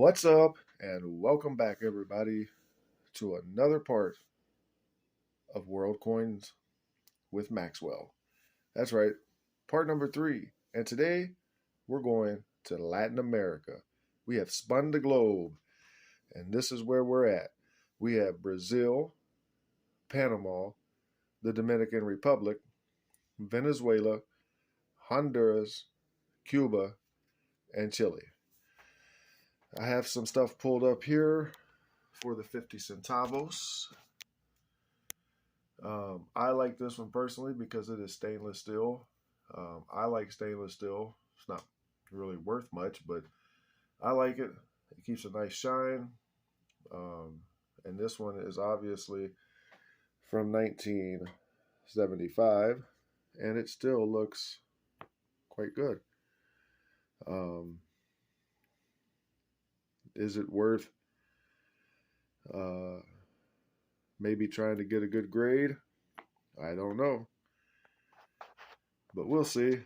What's up, and welcome back, everybody, to another part of World Coins with Maxwell. That's right, part number 3. And today we're going to Latin America. We have spun the globe, and this is where we're at. We have Brazil, Panama, the Dominican Republic, Venezuela, Honduras, Cuba, and Chile. I have some stuff pulled up here for the 50 centavos. I like this one personally because it is stainless steel. I like stainless steel. It's not really worth much, but I like it. It keeps a nice shine. And this one is obviously from 1975, and it still looks quite good. Is it worth maybe trying to get a good grade? I don't know, but we'll see.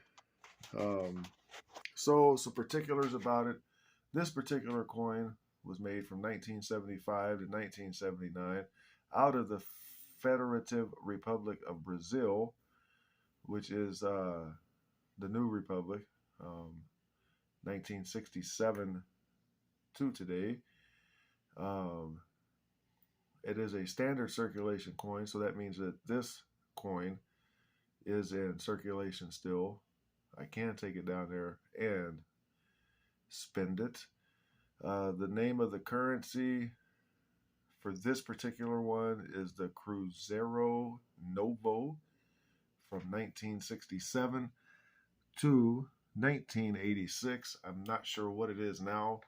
So some particulars about it. This particular coin was made from 1975 to 1979 out of the Federative Republic of Brazil, which is the new republic, 1967 to today. It is a standard circulation coin, so that means that this coin is in circulation still. I can take it down there and spend it. The name of the currency for this particular one is the Cruzeiro Novo from 1967 to 1986. I'm not sure what it is now.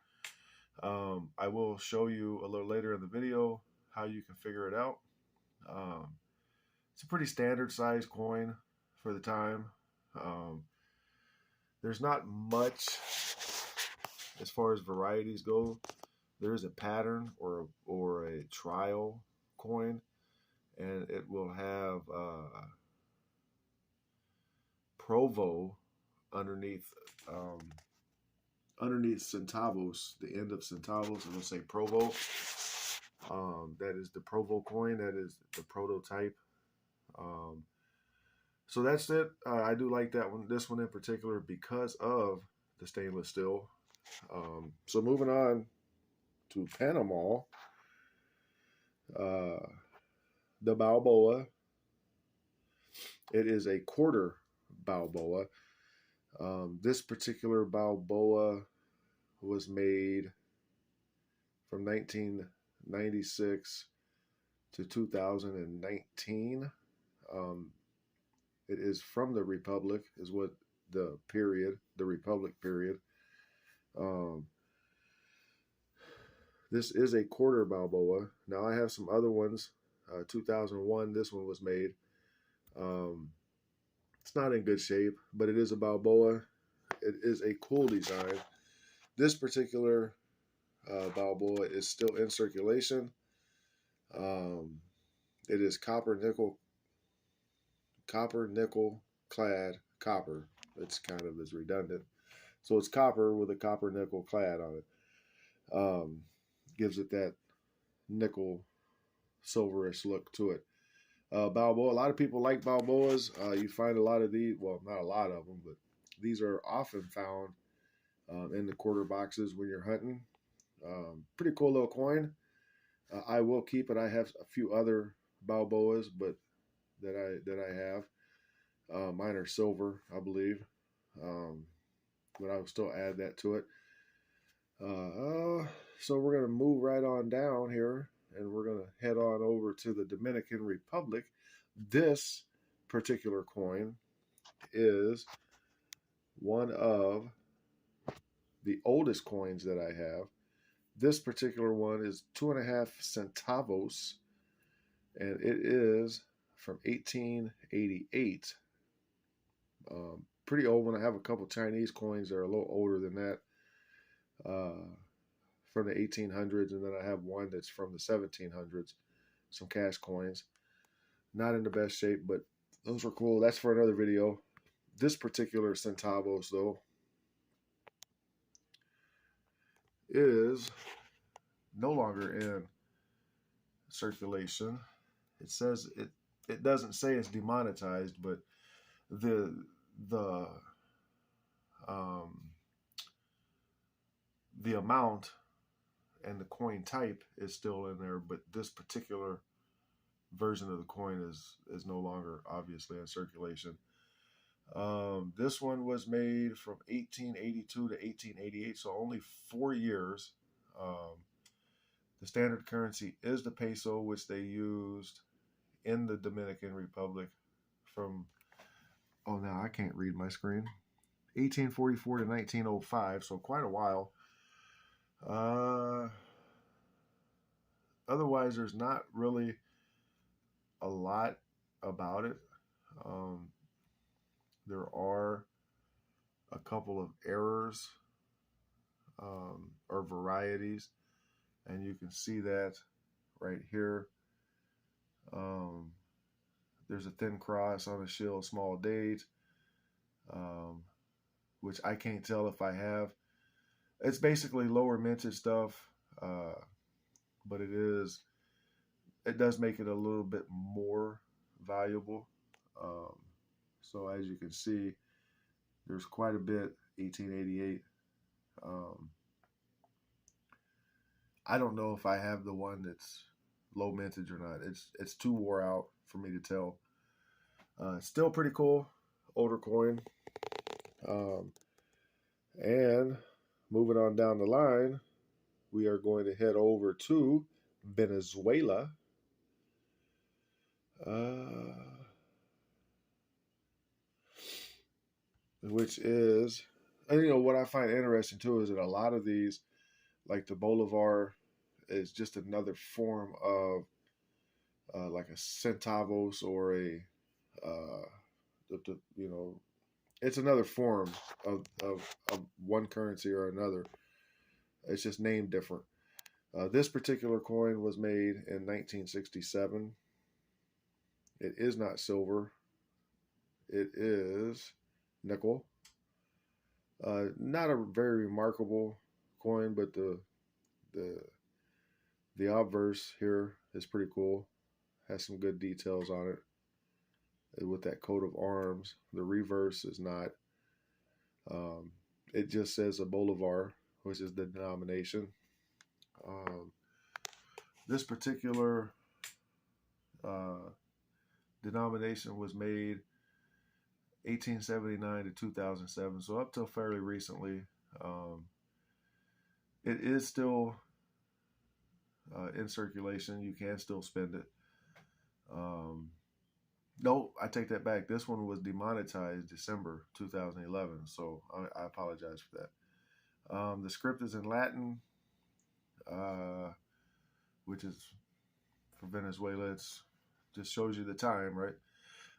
I will show you a little later in the video how you can figure it out. It's a pretty standard size coin for the time. There's not much as far as varieties go. There is a pattern or a trial coin, and it will have Provo underneath centavos, the end of centavos. It'll say Provo. That is the Provo coin. That is the prototype. So that's it. I do like that one, this one in particular, because of the stainless steel. So moving on to Panama, the Balboa. It is a quarter Balboa. This particular Balboa was made from 1996 to 2019. It is from the Republic, is what the Republic period. This is a quarter Balboa. Now I have some other ones. 2001, this one was made. It's not in good shape, but it is a Balboa. It is a cool design. This particular Balboa is still in circulation. It is copper nickel clad copper. It's kind of is redundant. So it's copper with a copper nickel clad on it. Gives it that nickel silverish look to it. Balboa, a lot of people like Balboas. You find a lot of these, well, not a lot of them, but these are often found in the quarter boxes when you're hunting. Pretty cool little coin. I will keep it. I have a few other Balboas, but that I have. Mine are silver, I believe. But I will still add that to it. So we're going to move right on down here, and we're going to head on over to the Dominican Republic. This particular coin is one of the oldest coins that I have. This particular one is 2.5 centavos, and it is from 1888. Pretty old one. I have a couple Chinese coins that are a little older than that, from the 1800s, and then I have one that's from the 1700s, some cash coins. Not in the best shape, but those are cool. That's for another video. This particular centavos, though, is no longer in circulation. It says it doesn't say it's demonetized, but the the um, the amount and the coin type is still in there, but this particular version of the coin is no longer obviously in circulation. This one was made from 1882 to 1888, so only 4 years. The standard currency is the peso, which they used in the Dominican Republic from, oh, now I can't read my screen, 1844 to 1905, so quite a while. Otherwise, there's not really a lot about it. There are a couple of errors or varieties, and you can see that right here. There's a thin cross on a shield, small date, which I can't tell if I have. It's basically lower minted stuff, but it does make it a little bit more valuable. So as you can see, there's quite a bit. 1888. I don't know if I have the one that's low mintage or not. It's too wore out for me to tell. Still pretty cool, older coin. And moving on down the line, we are going to head over to Venezuela. Which is, and what I find interesting too is that a lot of these, like the Bolivar, is just another form of like a centavos or a it's another form of one currency or another. It's just named different. This particular coin was made in 1967. It is not silver. It is nickel. Not a very remarkable coin, but the obverse here is pretty cool. Has some good details on it with that coat of arms. The reverse is not. It just says a Bolivar, which is the denomination. This particular denomination was made 1879 to 2007, so up till fairly recently. It is still in circulation. You can still spend it. No, I take that back. This one was demonetized December 2011, so I apologize for that. The script is in Latin, which is for Venezuela. It's just shows you the time, right?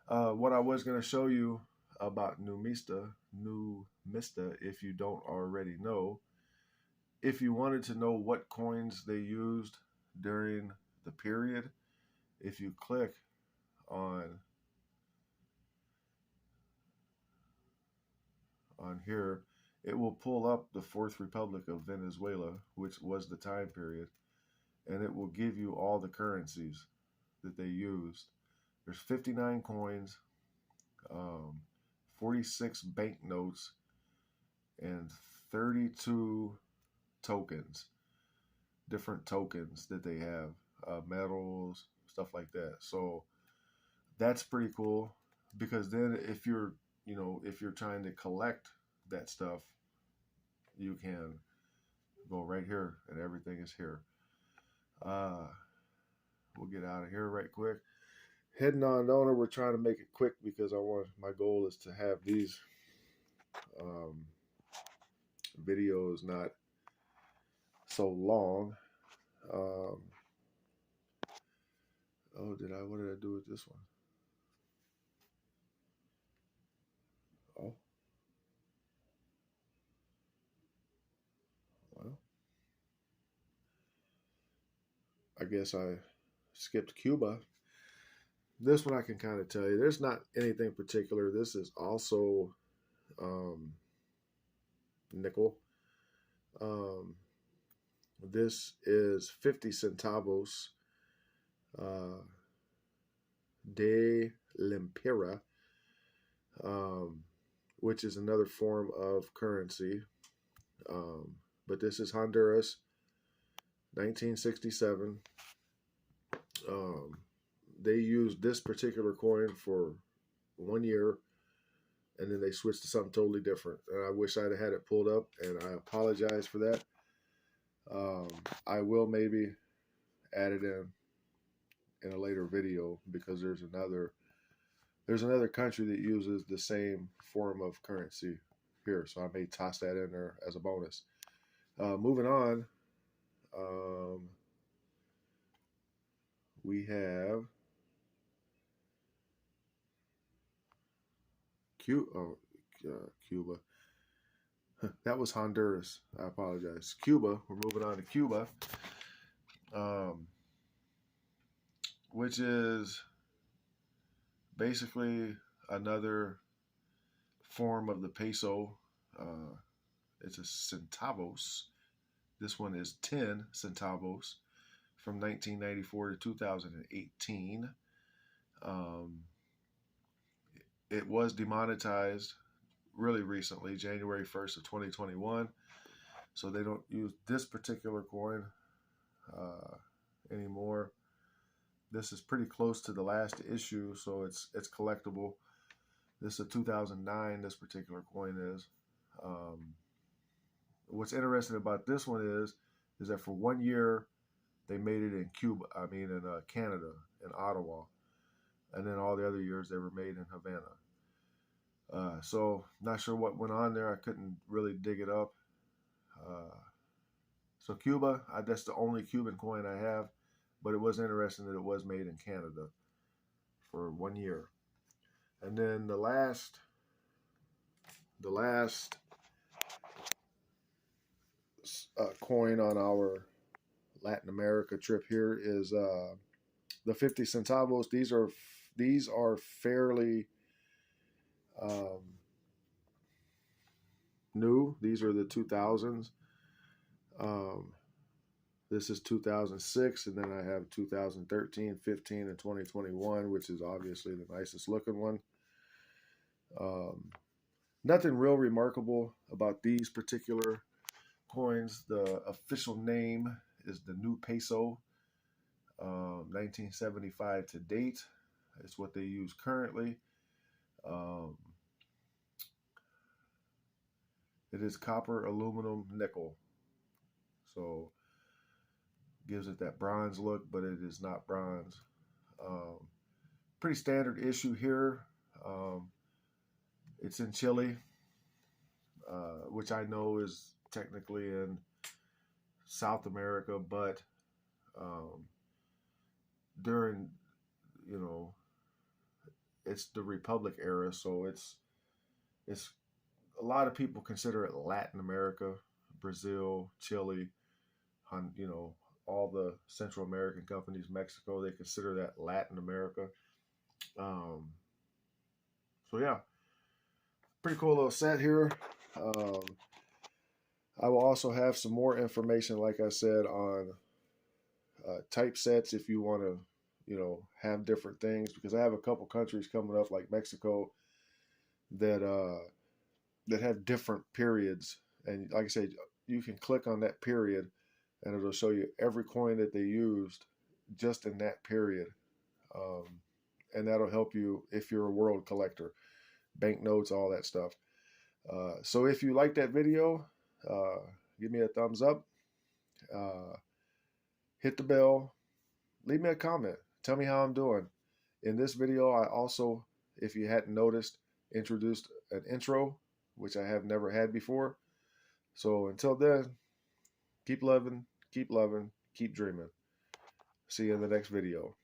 What I was going to show you about Numista, if you don't already know, if you wanted to know what coins they used during the period, if you click on here, it will pull up the Fourth Republic of Venezuela, which was the time period, and it will give you all the currencies that they used. There's 59 coins, 46 banknotes, and 32 tokens, different tokens that they have, medals, stuff like that. So that's pretty cool, because then if you're trying to collect that stuff, you can go right here and everything is here. We'll get out of here right quick. Heading on over, we're trying to make it quick because my goal is to have these videos not so long. What did I do with this one? Oh, well, I guess I skipped Cuba. This one I can kind of tell you. There's not anything particular. This is also nickel. This is 50 centavos de lempira, which is another form of currency. But this is Honduras, 1967. They used this particular coin for 1 year, and then they switched to something totally different. And I wish I'd had it pulled up, and I apologize for that. I will maybe add it in a later video, because there's another country that uses the same form of currency here, so I may toss that in there as a bonus. Moving on, we have Cuba. That was Honduras. I apologize. Cuba. We're moving on to Cuba, which is basically another form of the peso. It's a centavos. This one is 10 centavos from 1994 to 2018. It was demonetized really recently, January 1st of 2021. So they don't use this particular coin anymore. This is pretty close to the last issue, so it's collectible. This is a 2009, this particular coin is. What's interesting about this one is that for 1 year, they made it in Canada, in Ottawa. And then all the other years, they were made in Havana. So not sure what went on there. I couldn't really dig it up. So Cuba, that's the only Cuban coin I have. But it was interesting that it was made in Canada for 1 year. And then the last coin on our Latin America trip here is the 50 centavos. These are fairly new. These are the 2000s. This is 2006, and then I have 2013, 15, and 2021, which is obviously the nicest looking one. Nothing real remarkable about these particular coins. The official name is the new peso, 1975 to date. It's what they use currently. It is copper, aluminum, nickel. So gives it that bronze look, but it is not bronze. Pretty standard issue here. It's in Chile, which I know is technically in South America, but during, it's the Republic era, so it's a lot of people consider it Latin America, Brazil, Chile, all the Central American companies, Mexico, they consider that Latin America. So yeah, pretty cool little set here. I will also have some more information, like I said, on typesets if you want to, have different things, because I have a couple countries coming up like Mexico that have different periods, and like I said, you can click on that period and it'll show you every coin that they used just in that period. And that'll help you if you're a world collector, banknotes, all that stuff. So if you like that video, give me a thumbs up, hit the bell, leave me a comment, tell me how I'm doing. In this video, I also, if you hadn't noticed, introduced an intro, which I have never had before. So until then, keep loving, keep dreaming. See you in the next video.